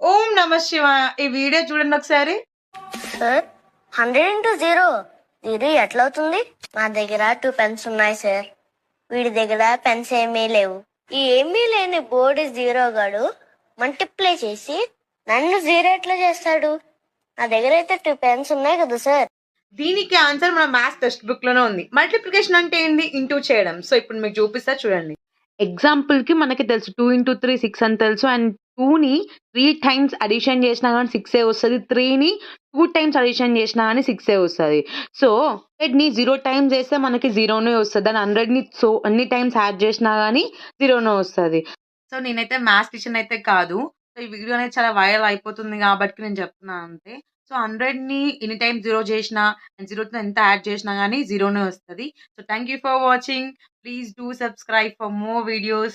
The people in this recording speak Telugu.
ఓం నమ శివాయ. ఈ వీడియో చూడండి ఒకసారి. సార్ 100 into 0 0 ఎట్లా అవుతుంది? మా దగ్గర 2 పెన్స్ ఉన్నాయి సార్. వీడి దగ్గర పెన్స్ ఏమీ లేవు. ఈ ఏమీ లేని బోర్డు 0 గాడు మల్టిప్లై చేసి నన్ను 0 ఎట్లా చేస్తాడు? నా దగ్గర అయితే 2 పెన్స్ ఉన్నాయి కదా సార్. దీనికి ఆన్సర్ మన మ్యాథ్స్ టెక్స్ట్ బుక్ లోనే ఉంది. మల్టిప్లికేషన్ అంటే ఏంది? ఇంటూ చేయడం. సో ఇప్పుడు మీకు చూపిస్తా చూడండి. ఎగ్జాంపుల్‌కి మనకి తెలుసు 2 ఇంటూ 3 6 అని తెలుసు. అండ్ 2ని 3 టైమ్స్ అడిషన్ చేసినా గాని 6 వస్తది. 3ని 2 టైమ్స్ అడిషన్ చేసినా గాని 6 వస్తది. సో 100ని 0 టైమ్స్ చేస్తే మనకి 0నే వస్తది. దాన్ని 100ని అన్ని టైమ్స్ యాడ్ చేసినా గాని 0నే వస్తది. సో నేనైతే మ్యాథ్స్ టీచర్‌ని అయితే కాదు. సో ఈ వీడియో అనేది చాలా వైరల్ అయిపోతుంది కాబట్టి నేను చెప్తున్నాను అంతే. సో 100ని ఎన్ని టైమ్స్ 0 చేసినా అండ్ 0తో ఎంత యాడ్ చేసినా గాని 0నే వస్తది. So thank you for watching. Please do subscribe for more videos.